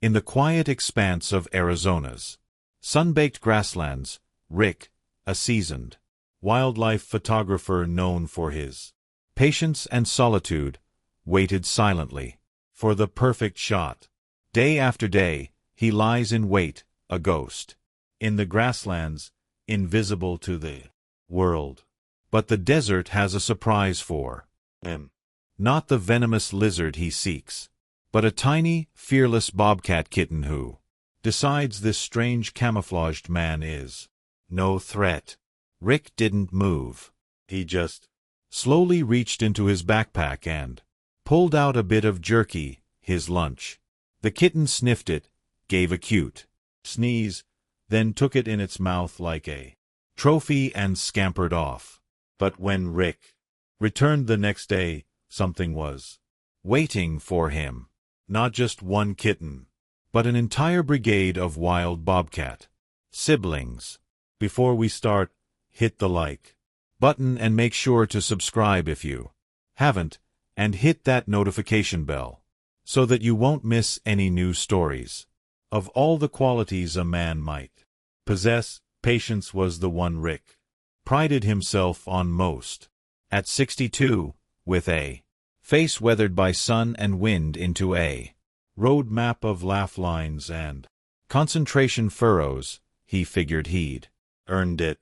In the quiet expanse of Arizona's sun-baked grasslands, Rick, a seasoned wildlife photographer known for his patience and solitude, waited silently for the perfect shot. Day after day, he lies in wait, a ghost, in the grasslands, invisible to the world. But the desert has a surprise for him. Not the venomous lizard he seeks, but a tiny, fearless bobcat kitten who decides this strange camouflaged man is no threat. Rick didn't move. He just slowly reached into his backpack and pulled out a bit of jerky, his lunch. The kitten sniffed it, gave a cute sneeze, then took it in its mouth like a trophy and scampered off. But when Rick returned the next day, something was waiting for him. Not just one kitten, but an entire brigade of wild bobcat siblings. Before we start, hit the like button and make sure to subscribe if you haven't, and hit that notification bell so that you won't miss any new stories. Of all the qualities a man might possess, patience was the one Rick prided himself on most. At 62, with a face weathered by sun and wind into a road map of laugh lines and concentration furrows, he figured he'd earned it.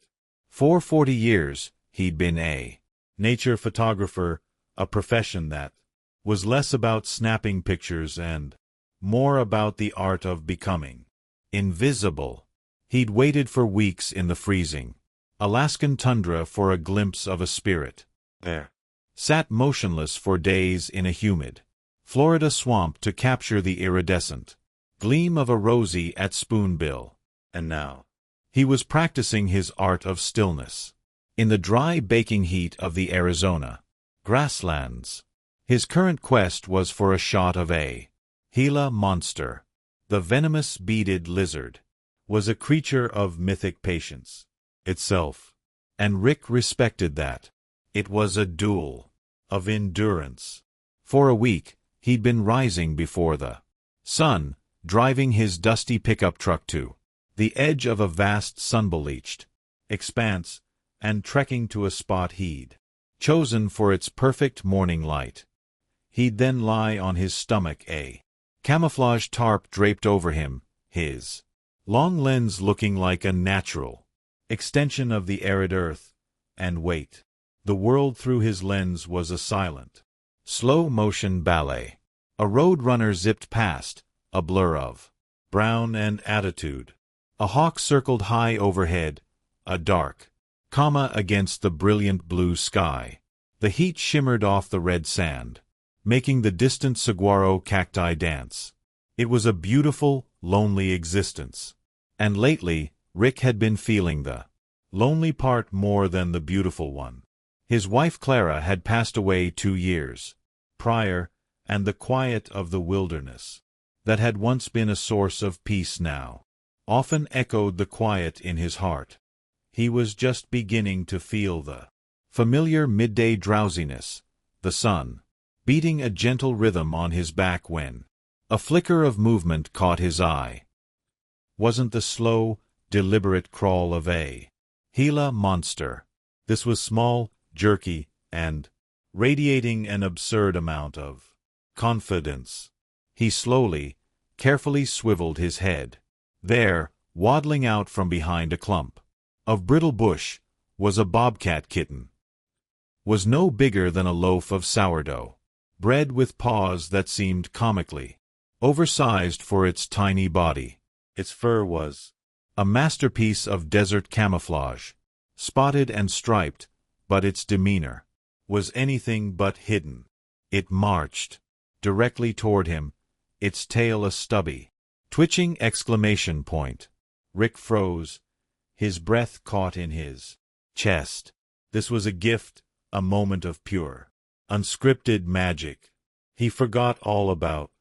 For 40 years, he'd been a nature photographer, a profession that was less about snapping pictures and more about the art of becoming invisible. He'd waited for weeks in the freezing Alaskan tundra for a glimpse of a spirit there. Sat motionless for days in a humid Florida swamp to capture the iridescent gleam of a rosy at spoonbill. And now he was practicing his art of stillness in the dry baking heat of the Arizona grasslands. His current quest was for a shot of a Gila monster. The venomous beaded lizard was a creature of mythic patience itself, and Rick respected that. It was a duel of endurance. For a week, he'd been rising before the sun, driving his dusty pickup truck to the edge of a vast sun-bleached expanse, and trekking to a spot he'd chosen for its perfect morning light. He'd then lie on his stomach, a camouflage tarp draped over him, his long lens looking like a natural extension of the arid earth, and wait. The world through his lens was a silent, slow-motion ballet. A road runner zipped past, a blur of brown and attitude. A hawk circled high overhead, a dark comma against the brilliant blue sky. The heat shimmered off the red sand, making the distant saguaro cacti dance. It was a beautiful, lonely existence. And lately, Rick had been feeling the lonely part more than the beautiful one. His wife Clara had passed away 2 years prior, and the quiet of the wilderness that had once been a source of peace now often echoed the quiet in his heart. He was just beginning to feel the familiar midday drowsiness, the sun beating a gentle rhythm on his back when a flicker of movement caught his eye. Wasn't the slow, deliberate crawl of a Gila monster. This was small, jerky, and radiating an absurd amount of confidence. He slowly, carefully swiveled his head. There, waddling out from behind a clump of brittle bush, was a bobcat kitten. Was no bigger than a loaf of sourdough, bread with paws that seemed comically oversized for its tiny body. Its fur was a masterpiece of desert camouflage, spotted and striped, but its demeanor was anything but hidden. It marched directly toward him, its tail a stubby, twitching exclamation point. Rick froze, his breath caught in his chest. This was a gift, a moment of pure, unscripted magic. He forgot all about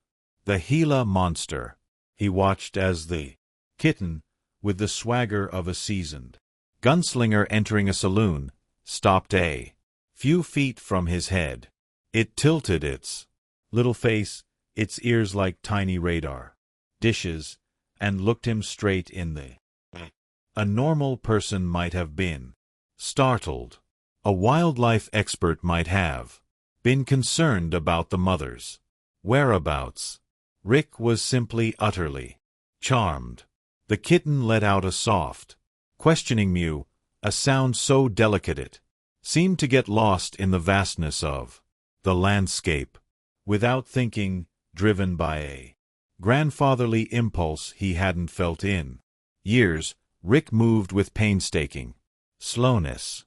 the Gila monster. He watched as the kitten, with the swagger of a seasoned gunslinger entering a saloon, stopped a few feet from his head. It tilted its little face, its ears like tiny radar dishes, and looked him straight in the eye. A normal person might have been startled. A wildlife expert might have been concerned about the mother's whereabouts. Rick was simply utterly charmed. The kitten let out a soft, questioning mew, a sound so delicate it seemed to get lost in the vastness of the landscape. Without thinking, driven by a grandfatherly impulse he hadn't felt in years, Rick moved with painstaking slowness.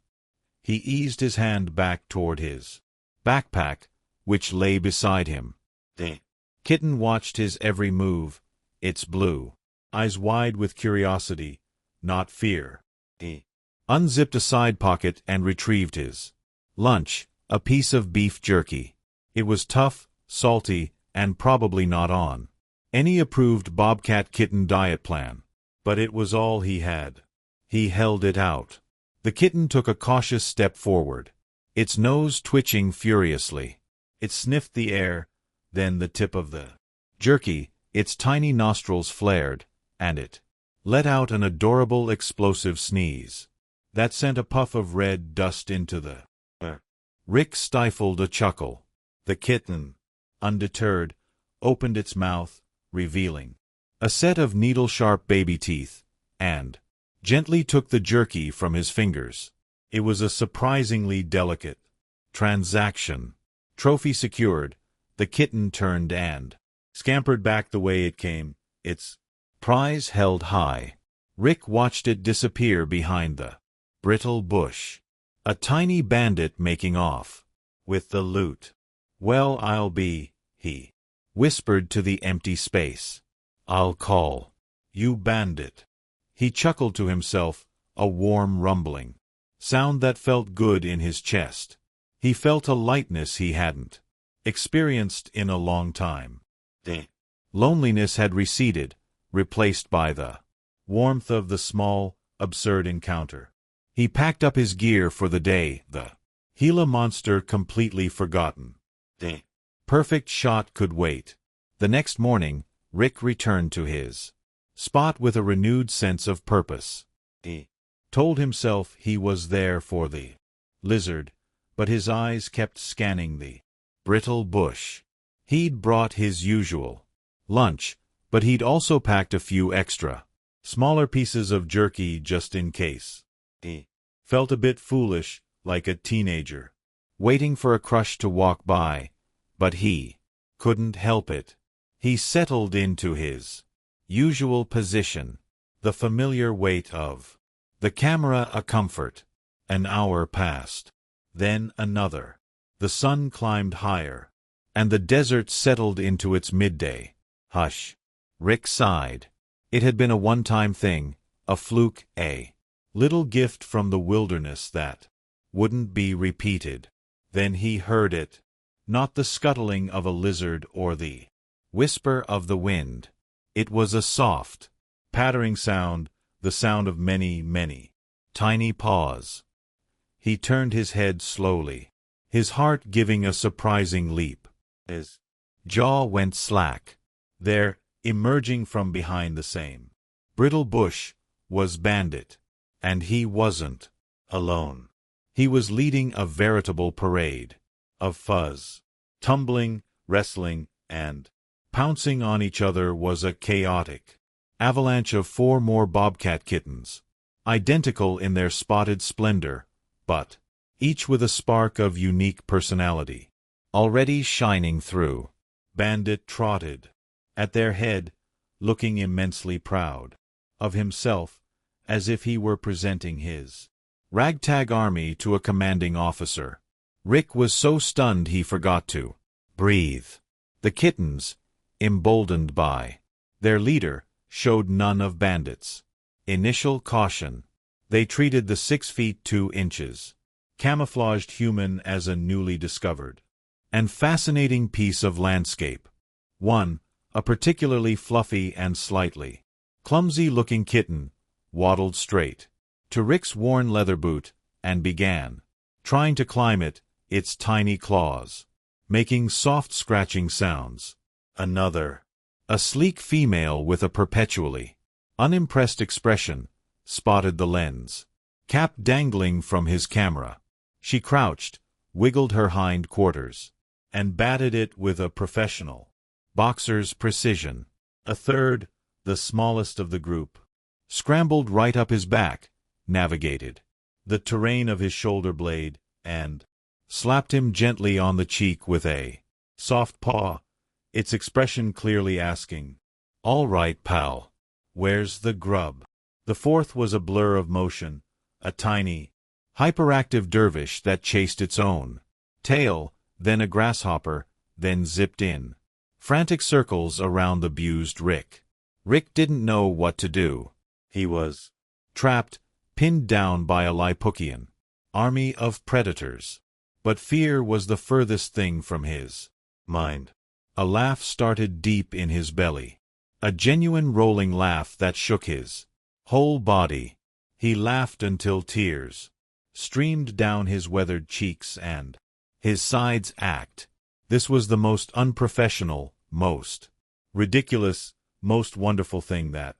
He eased his hand back toward his backpack, which lay beside him. The kitten watched his every move, its blue eyes wide with curiosity, not fear. He unzipped a side pocket and retrieved his lunch, a piece of beef jerky. It was tough, salty, and probably not on any approved Bobcat Kitten diet plan, but it was all he had. He held it out. The kitten took a cautious step forward, its nose twitching furiously. It sniffed the air, then the tip of the jerky, its tiny nostrils flared, and it let out an adorable explosive sneeze that sent a puff of red dust into the air. Rick stifled a chuckle. The kitten, undeterred, opened its mouth, revealing a set of needle-sharp baby teeth, and gently took the jerky from his fingers. It was a surprisingly delicate transaction. Trophy secured, the kitten turned and scampered back the way it came, its prize held high. Rick watched it disappear behind the brittle bush. A tiny bandit making off with the loot. "Well, I'll be," he whispered to the empty space. "I'll call you bandit." He chuckled to himself, a warm rumbling sound that felt good in his chest. He felt a lightness he hadn't experienced in a long time. The loneliness had receded, replaced by the warmth of the small, absurd encounter. He packed up his gear for the day, the Gila monster completely forgotten. The perfect shot could wait. The next morning, Rick returned to his spot with a renewed sense of purpose. He told himself he was there for the lizard, but his eyes kept scanning the brittle bush. He'd brought his usual lunch, but he'd also packed a few extra, smaller pieces of jerky just in case. He felt a bit foolish, like a teenager, waiting for a crush to walk by, but he couldn't help it. He settled into his usual position, the familiar weight of the camera a comfort. An hour passed. Then another. The sun climbed higher, and the desert settled into its midday hush. Rick sighed. It had been a one-time thing, a fluke, a little gift from the wilderness that wouldn't be repeated. Then he heard it. Not the scuttling of a lizard or the whisper of the wind. It was a soft, pattering sound, the sound of many, many tiny paws. He turned his head slowly, his heart giving a surprising leap. His jaw went slack. There, emerging from behind the same brittle bush, was Bandit. And he wasn't alone. He was leading a veritable parade of fuzz. Tumbling, wrestling, and pouncing on each other was a chaotic avalanche of 4 more Bobcat kittens, identical in their spotted splendor, but each with a spark of unique personality already shining through. Bandit trotted at their head, looking immensely proud of himself, as if he were presenting his ragtag army to a commanding officer. Rick was so stunned he forgot to breathe. The kittens, emboldened by their leader, showed none of Bandit's initial caution. They treated the 6 feet 2 inches camouflaged human as a newly discovered and fascinating piece of landscape. One, a particularly fluffy and slightly clumsy-looking kitten, waddled straight to Rick's worn leather boot and began trying to climb it, its tiny claws making soft scratching sounds. Another, A sleek female with a perpetually unimpressed expression spotted the lens, cap dangling from his camera. She crouched, wiggled her hind quarters, and batted it with a professional boxer's precision. A third, the smallest of the group, scrambled right up his back, navigated the terrain of his shoulder blade, and slapped him gently on the cheek with a soft paw, its expression clearly asking, "All right, pal, where's the grub?" The fourth was a blur of motion, a tiny, hyperactive dervish that chased its own tail, then a grasshopper, then zipped in frantic circles around the abused Rick. Rick didn't know what to do. He was trapped, pinned down by a Lipukian army of predators. But fear was the furthest thing from his mind. A laugh started deep in his belly, a genuine rolling laugh that shook his whole body. He laughed until tears streamed down his weathered cheeks and his sides ached. This was the most unprofessional, most ridiculous, most wonderful thing that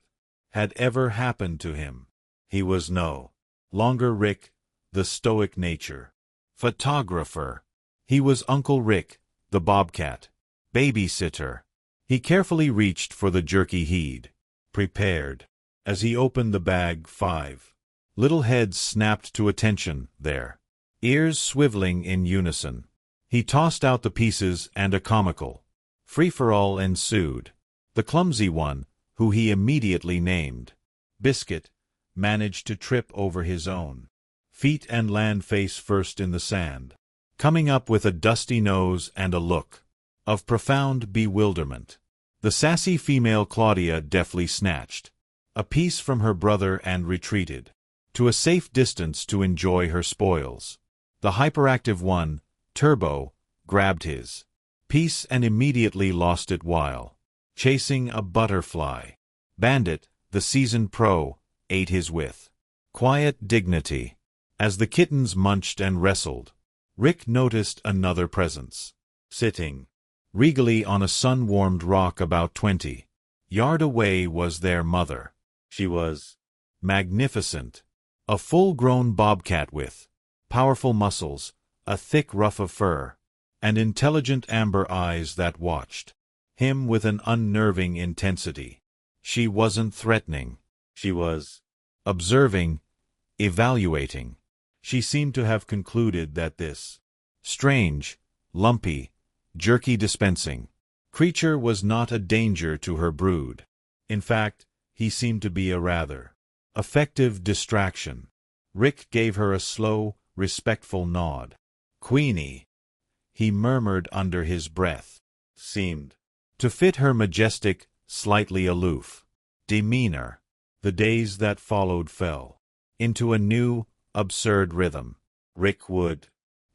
had ever happened to him. He was no longer Rick, the stoic nature photographer. He was Uncle Rick, the Bobcat babysitter. He carefully reached for the jerky he'd prepared. As he opened the bag, 5 little heads snapped to attention, their ears swiveling in unison. He tossed out the pieces and a comical free-for-all ensued. The clumsy one, who he immediately named Biscuit, managed to trip over his own feet and land face first in the sand, coming up with a dusty nose and a look of profound bewilderment. The sassy female Claudia deftly snatched a piece from her brother and retreated to a safe distance to enjoy her spoils. The hyperactive one, Turbo, grabbed his piece and immediately lost it while chasing a butterfly. Bandit, the seasoned pro, ate his with quiet dignity. As the kittens munched and wrestled, Rick noticed another presence, sitting regally on a sun-warmed rock about 20 yards away was their mother. She was magnificent, a full-grown bobcat with powerful muscles, a thick ruff of fur, and intelligent amber eyes that watched him with an unnerving intensity. She wasn't threatening. She was observing, evaluating. She seemed to have concluded that this strange, lumpy, jerky dispensing creature was not a danger to her brood. In fact, he seemed to be a rather effective distraction. Rick gave her a slow, respectful nod. "Queenie," he murmured under his breath, seemed to fit her majestic, slightly aloof demeanor. The days that followed fell into a new, absurd rhythm. Rick would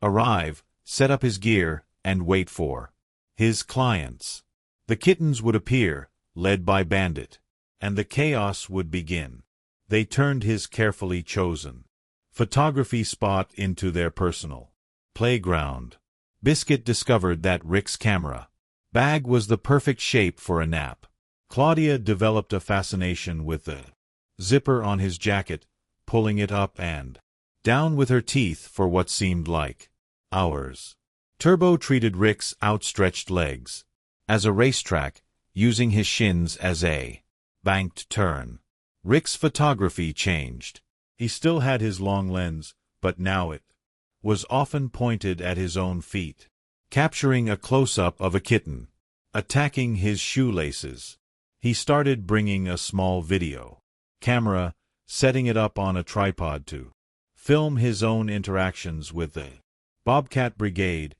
arrive, set up his gear, and wait for his clients. The kittens would appear, led by Bandit, and the chaos would begin. They turned his carefully chosen photography spot into their personal playground. Biscuit discovered that Rick's camera bag was the perfect shape for a nap. Claudia developed a fascination with the zipper on his jacket, pulling it up and down with her teeth for what seemed like hours. Turbo treated Rick's outstretched legs as a racetrack, using his shins as a banked turn. Rick's photography changed. He still had his long lens, but now it was often pointed at his own feet, capturing a close-up of a kitten attacking his shoelaces. He started bringing a small video camera, setting it up on a tripod to film his own interactions with the Bobcat Brigade,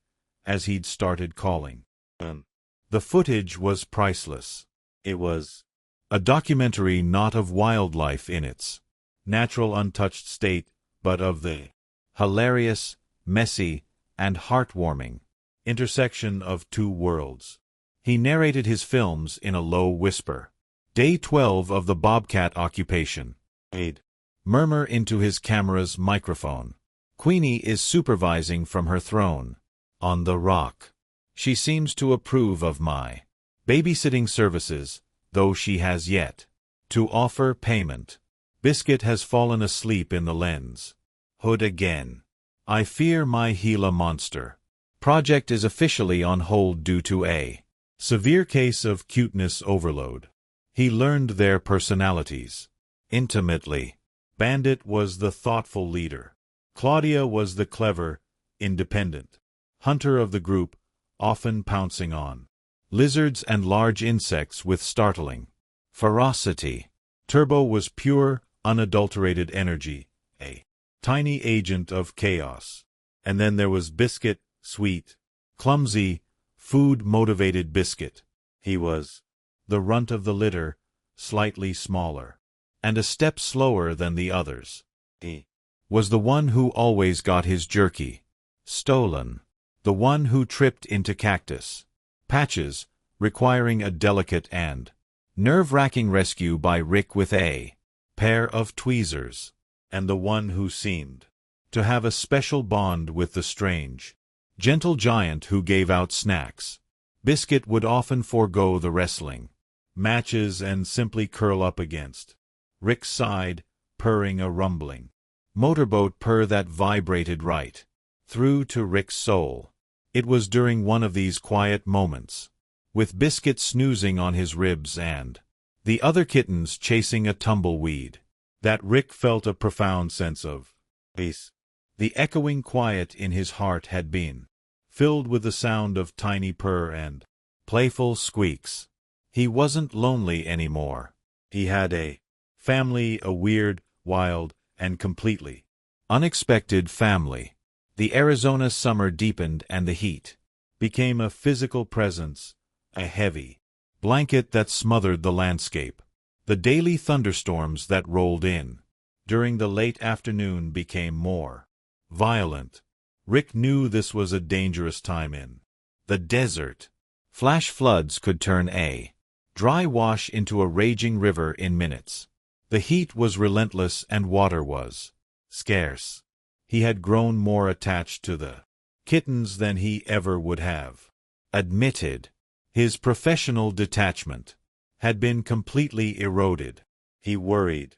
as he'd started calling them. The footage was priceless. It was a documentary not of wildlife in its natural untouched state, but of the hilarious, messy, and heartwarming intersection of two worlds. He narrated his films in a low whisper. Day 12 of the Bobcat occupation. He'd murmur into his camera's microphone. "Queenie is supervising from her throne on the rock. She seems to approve of my babysitting services, though she has yet to offer payment. Biscuit has fallen asleep in the lens hood again. I fear my Gila monster project is officially on hold due to a severe case of cuteness overload. He learned their personalities intimately. Bandit was the thoughtful leader. Claudia was the clever, independent hunter of the group, often pouncing on lizards and large insects with startling ferocity. Turbo was pure, unadulterated energy, a tiny agent of chaos. And then there was Biscuit, sweet, clumsy, food-motivated Biscuit. He was the runt of the litter, slightly smaller, and a step slower than the others. He was the one who always got his jerky stolen, the one who tripped into cactus patches, requiring a delicate and nerve-wracking rescue by Rick with a pair of tweezers, and the one who seemed to have a special bond with the strange, gentle giant who gave out snacks. Biscuit would often forego the wrestling matches and simply curl up against Rick's side, purring a rumbling motorboat purr that vibrated right through to Rick's soul. It was during one of these quiet moments, with Biscuit snoozing on his ribs and the other kittens chasing a tumbleweed, that Rick felt a profound sense of peace. The echoing quiet in his heart had been filled with the sound of tiny purr and playful squeaks. He wasn't lonely anymore. He had a family, a weird, wild, and completely unexpected family. The Arizona summer deepened and the heat became a physical presence, a heavy blanket that smothered the landscape. The daily thunderstorms that rolled in during the late afternoon became more violent. Rick knew this was a dangerous time in the desert. Flash floods could turn a dry wash into a raging river in minutes. The heat was relentless and water was scarce. He had grown more attached to the kittens than he ever would have admitted. His professional detachment had been completely eroded. He worried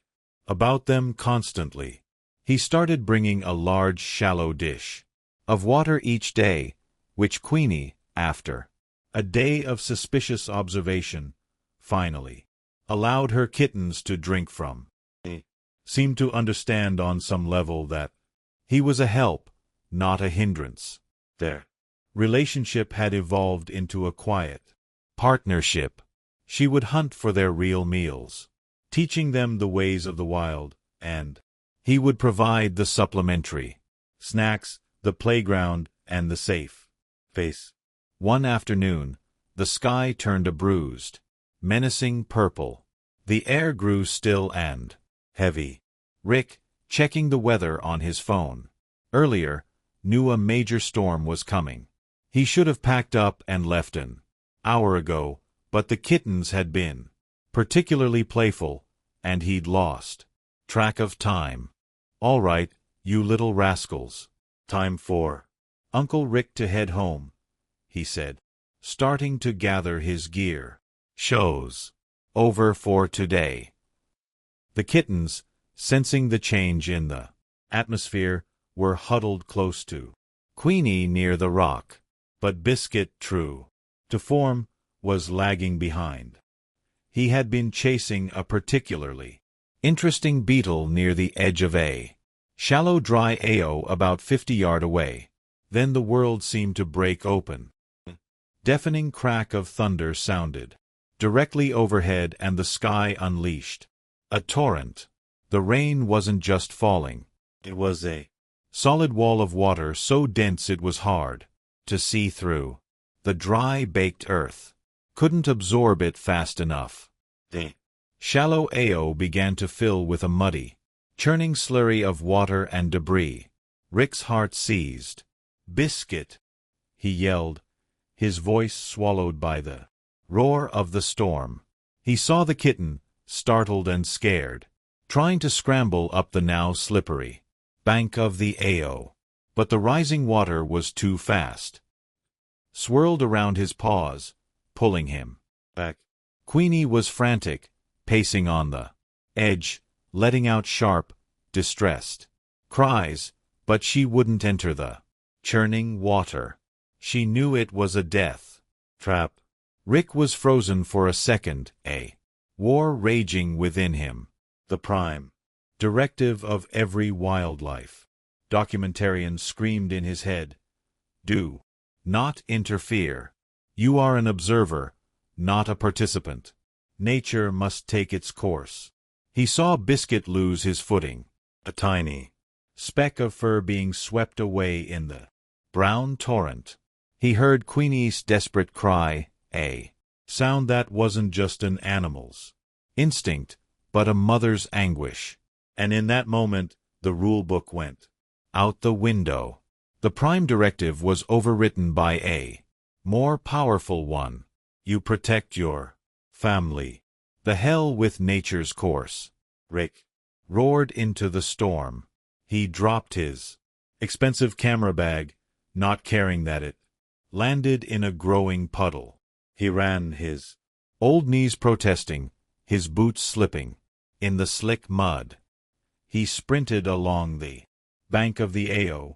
about them constantly. He started bringing a large, shallow dish of water each day, which Queenie, after a day of suspicious observation, finally allowed her kittens to drink from. He seemed to understand on some level that he was a help, not a hindrance. Their relationship had evolved into a quiet partnership. She would hunt for their real meals, teaching them the ways of the wild, and he would provide the supplementary snacks, the playground, and the safe space. One afternoon, the sky turned a bruised, menacing purple. The air grew still and heavy. Rick, checking the weather on his phone earlier, knew a major storm was coming. He should have packed up and left an hour ago, but the kittens had been particularly playful, and he'd lost track of time. "All right, you little rascals. Time for Uncle Rick to head home," he said, starting to gather his gear. "Show's over for today." The kittens, sensing the change in the atmosphere, were huddled close to Queenie near the rock, but Biscuit, true to form, was lagging behind. He had been chasing a particularly interesting beetle near the edge of a shallow dry AO about 50 yards away. Then the world seemed to break open. Deafening crack of thunder sounded directly overhead and the sky unleashed a torrent. The rain wasn't just falling. It was a solid wall of water so dense it was hard to see through. The dry, baked earth couldn't absorb it fast enough. The shallow AO began to fill with a muddy, churning slurry of water and debris. Rick's heart seized. "Biscuit!" he yelled, his voice swallowed by the roar of the storm. He saw the kitten, startled and scared, trying to scramble up the now slippery bank of the AO. But the rising water was too fast. Swirled around his paws, pulling him back. Queenie was frantic, pacing on the edge, letting out sharp, distressed cries, but she wouldn't enter the churning water. She knew it was a death trap. Rick was frozen for a second, a war raging within him. The prime directive of every wildlife documentarian screamed in his head. Do not interfere. You are an observer, not a participant. Nature must take its course. He saw Biscuit lose his footing, a tiny speck of fur being swept away in the brown torrent. He heard Queenie's desperate cry, a sound that wasn't just an animal's instinct, but a mother's anguish. And in that moment, the rulebook went out the window. The prime directive was overwritten by a more powerful one. You protect your family. The hell with nature's course. Rick roared into the storm. He dropped his expensive camera bag, not caring that it landed in a growing puddle. He ran, his old knees protesting, his boots slipping in the slick mud. He sprinted along the bank of the Ao,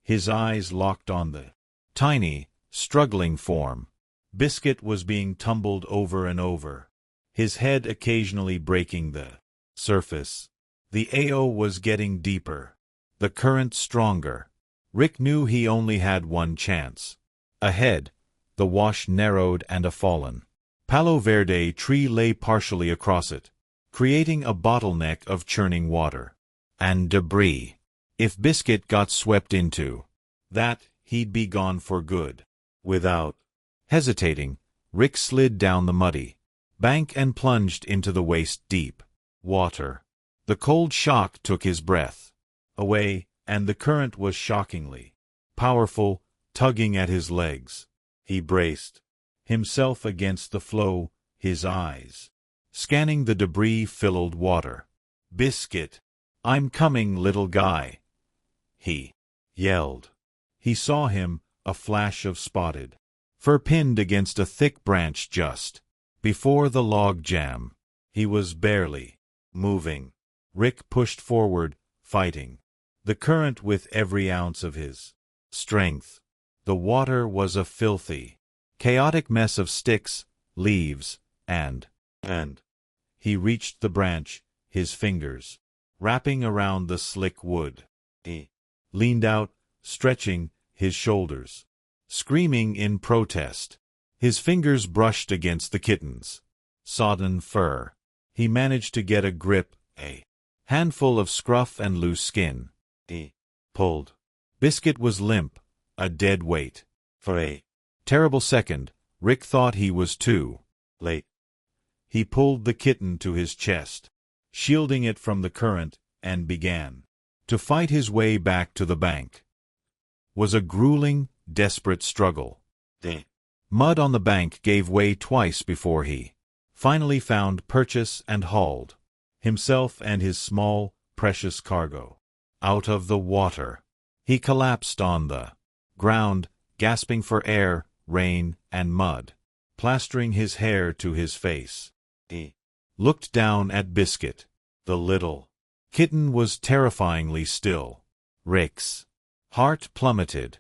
his eyes locked on the tiny, struggling form. Biscuit was being tumbled over and over, his head occasionally breaking the surface. The Ao was getting deeper, the current stronger. Rick knew he only had one chance. Ahead, the wash narrowed and a fallen Palo Verde tree lay partially across it, creating a bottleneck of churning water and debris. If Biscuit got swept into that, he'd be gone for good. Without hesitating, Rick slid down the muddy bank and plunged into the waist-deep water. The cold shock took his breath away, and the current was shockingly powerful, tugging at his legs. He braced himself against the flow, his eyes scanning the debris-filled water. "Biscuit, I'm coming, little guy," he yelled. He saw him, a flash of spotted fur pinned against a thick branch just before the log jam. He was barely moving. Rick pushed forward, fighting the current with every ounce of his strength. The water was a filthy, chaotic mess of sticks, leaves, and he reached the branch, his fingers wrapping around the slick wood. He leaned out, stretching his shoulders, screaming in protest. His fingers brushed against the kitten's sodden fur. He managed to get a grip, a handful of scruff and loose skin. He pulled. Biscuit was limp, a dead weight. For a terrible second, Rick thought he was too late. He pulled the kitten to his chest, shielding it from the current, and began to fight his way back to the bank. Was a grueling, desperate struggle. The mud on the bank gave way twice before he finally found purchase and hauled himself and his small, precious cargo out of the water. He collapsed on the ground, gasping for air, rain, and mud plastering his hair to his face. He looked down at Biscuit. The little kitten was terrifyingly still. Rick's heart plummeted.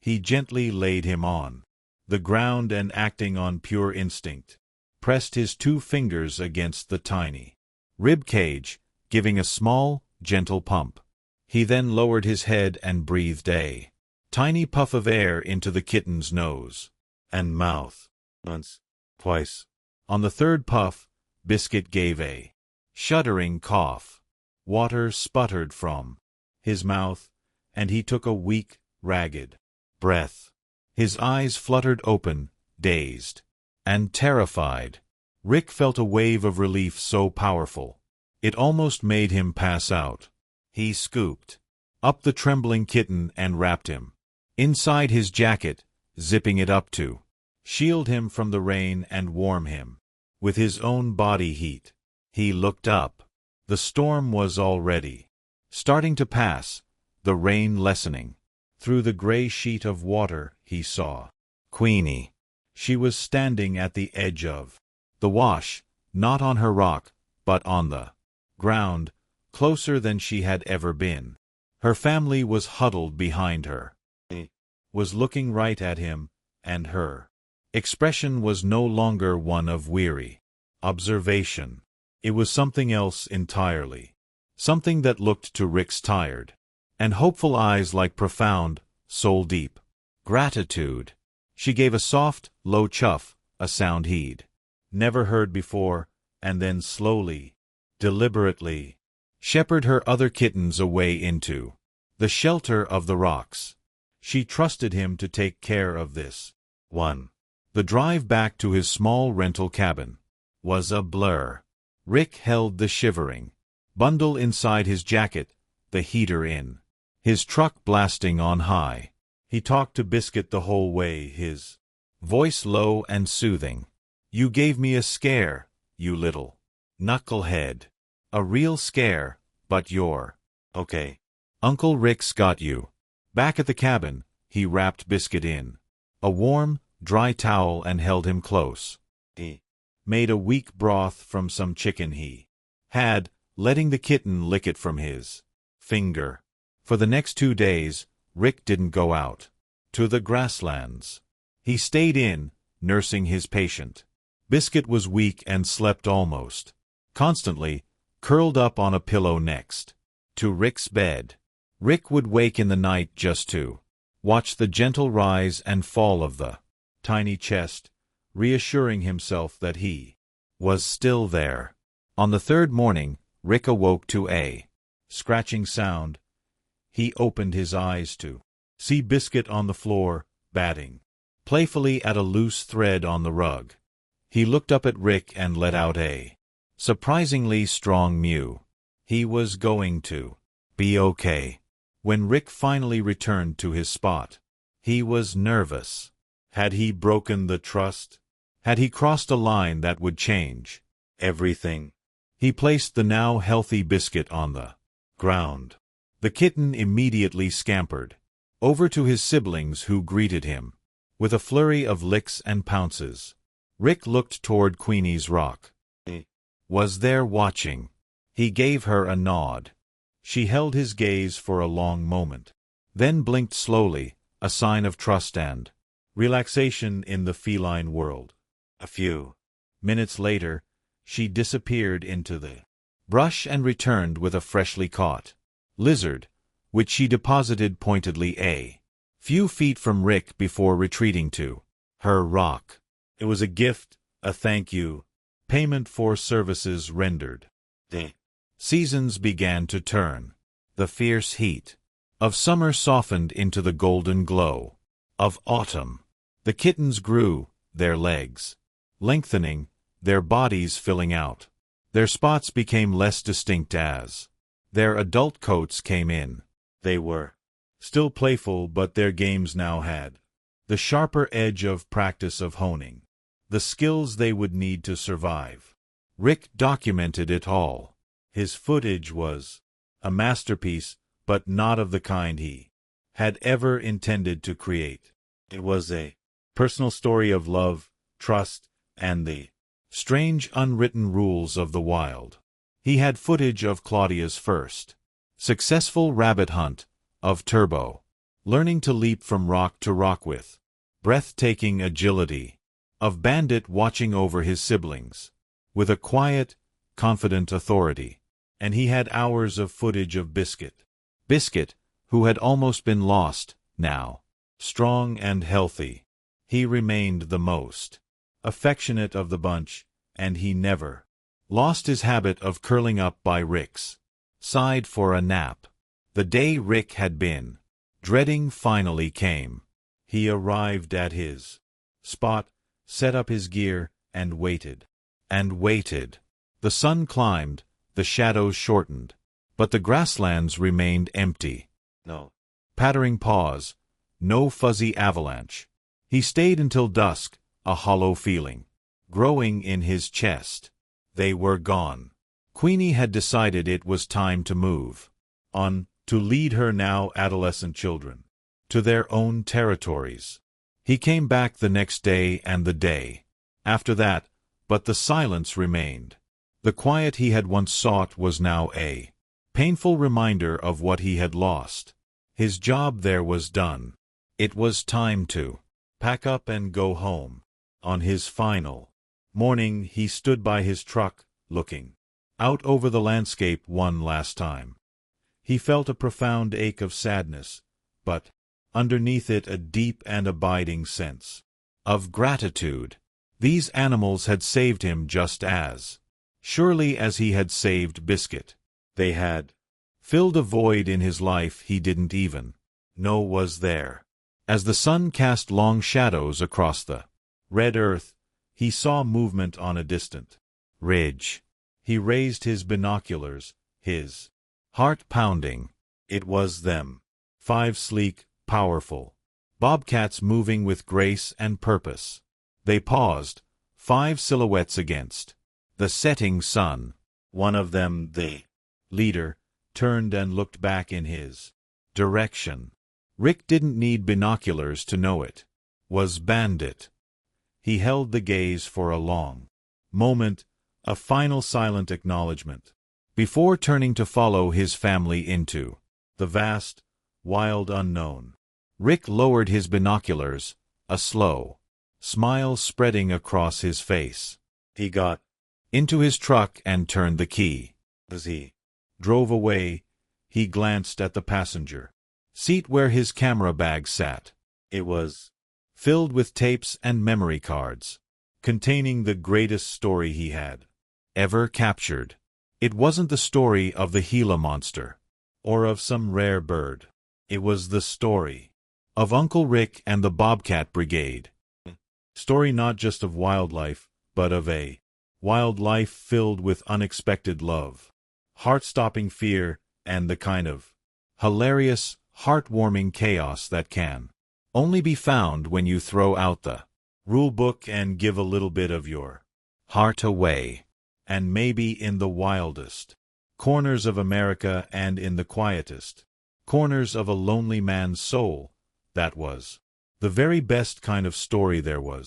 He gently laid him on the ground and, acting on pure instinct, pressed his 2 fingers against the tiny rib cage, giving a small, gentle pump. He then lowered his head and breathed a tiny puff of air into the kitten's nose and mouth. Once, twice. On the 3rd puff, Biscuit gave a shuddering cough. Water sputtered from his mouth, and he took a weak, ragged breath. His eyes fluttered open, dazed and terrified. Rick felt a wave of relief so powerful, it almost made him pass out. He scooped up the trembling kitten and wrapped him inside his jacket, zipping it up to shield him from the rain and warm him with his own body heat. He looked up. The storm was already starting to pass, the rain lessening. Through the gray sheet of water he saw Queenie. She was standing at the edge of the wash, not on her rock, but on the ground, closer than she had ever been. Her family was huddled behind her. He was looking right at him, and her expression was no longer one of weary observation. It was something else entirely. Something that looked to Rick's tired and hopeful eyes like profound, soul-deep gratitude. She gave a soft, low chuff, a sound he'd never heard before, and then slowly, deliberately, shepherded her other kittens away into the shelter of the rocks. She trusted him to take care of this one. The drive back to his small rental cabin was a blur. Rick held the shivering bundle inside his jacket, the heater in his truck blasting on high. He talked to Biscuit the whole way, his voice low and soothing. "You gave me a scare, you little knucklehead. A real scare, but you're okay. Uncle Rick's got you." Back at the cabin, he wrapped Biscuit in a warm, dry towel and held him close. He made a weak broth from some chicken he had, letting the kitten lick it from his finger. For the next 2 days, Rick didn't go out to the grasslands. He stayed in, nursing his patient. Biscuit was weak and slept almost constantly, curled up on a pillow next to Rick's bed. Rick would wake in the night just to watch the gentle rise and fall of the tiny chest, reassuring himself that he was still there. On the third morning, Rick awoke to a scratching sound. He opened his eyes to see Biscuit on the floor, batting playfully at a loose thread on the rug. He looked up at Rick and let out a surprisingly strong mew. He was going to be okay. When Rick finally returned to his spot, he was nervous. Had he broken the trust? Had he crossed a line that would change everything? He placed the now healthy Biscuit on the ground. The kitten immediately scampered over to his siblings, who greeted him with a flurry of licks and pounces. Rick looked toward Queenie's rock. He was there watching. He gave her a nod. She held his gaze for a long moment, then blinked slowly, a sign of trust and relaxation in the feline world. A few minutes later, she disappeared into the brush and returned with a freshly caught lizard, which she deposited pointedly a few feet from Rick before retreating to her rock. It was a gift, a thank you, payment for services rendered. The seasons began to turn. The fierce heat of summer softened into the golden glow of autumn. The kittens grew, their legs lengthening, their bodies filling out. Their spots became less distinct as their adult coats came in. They were still playful, but their games now had the sharper edge of practice, of honing the skills they would need to survive. Rick documented it all. His footage was a masterpiece, but not of the kind he had ever intended to create. It was a personal story of love, trust, and the strange unwritten rules of the wild. He had footage of Claudia's first successful rabbit hunt, of Turbo learning to leap from rock to rock with breathtaking agility, of Bandit watching over his siblings with a quiet, confident authority. And he had hours of footage of Biscuit. Biscuit, who had almost been lost, now strong and healthy. He remained the most affectionate of the bunch, and he never lost his habit of curling up by Rick's side for a nap. The day Rick had been dreading finally came. He arrived at his spot, set up his gear, and waited. And waited. The sun climbed, the shadows shortened, but the grasslands remained empty. No pattering paws, no fuzzy avalanche. He stayed until dusk, a hollow feeling growing in his chest. They were gone. Queenie had decided it was time to move on, to lead her now adolescent children to their own territories. He came back the next day and the day after that, but the silence remained. The quiet he had once sought was now a painful reminder of what he had lost. His job there was done. It was time to pack up and go home. On his final morning, he stood by his truck, looking out over the landscape one last time. He felt a profound ache of sadness, but underneath it a deep and abiding sense of gratitude. These animals had saved him just as surely as he had saved Biscuit. They had filled a void in his life he didn't even know was there. As the sun cast long shadows across the red earth, he saw movement on a distant ridge. He raised his binoculars, his heart pounding. It was them. 5 sleek, powerful bobcats moving with grace and purpose. They paused, 5 silhouettes against the setting sun. One of them, the leader, turned and looked back in his direction. Rick didn't need binoculars to know it was Bandit. He held the gaze for a long moment, a final silent acknowledgement, before turning to follow his family into the vast, wild unknown. Rick lowered his binoculars, a slow smile spreading across his face. He got into his truck and turned the key. As he drove away, he glanced at the passenger seat where his camera bag sat. It was filled with tapes and memory cards, containing the greatest story he had ever captured. It wasn't the story of the Gila monster, or of some rare bird. It was the story of Uncle Rick and the Bobcat Brigade. Story not just of wildlife, but of a wildlife filled with unexpected love, heart-stopping fear, and the kind of hilarious, heartwarming chaos that can only be found when you throw out the rule book and give a little bit of your heart away. And maybe in the wildest corners of America and in the quietest corners of a lonely man's soul, that was the very best kind of story there was.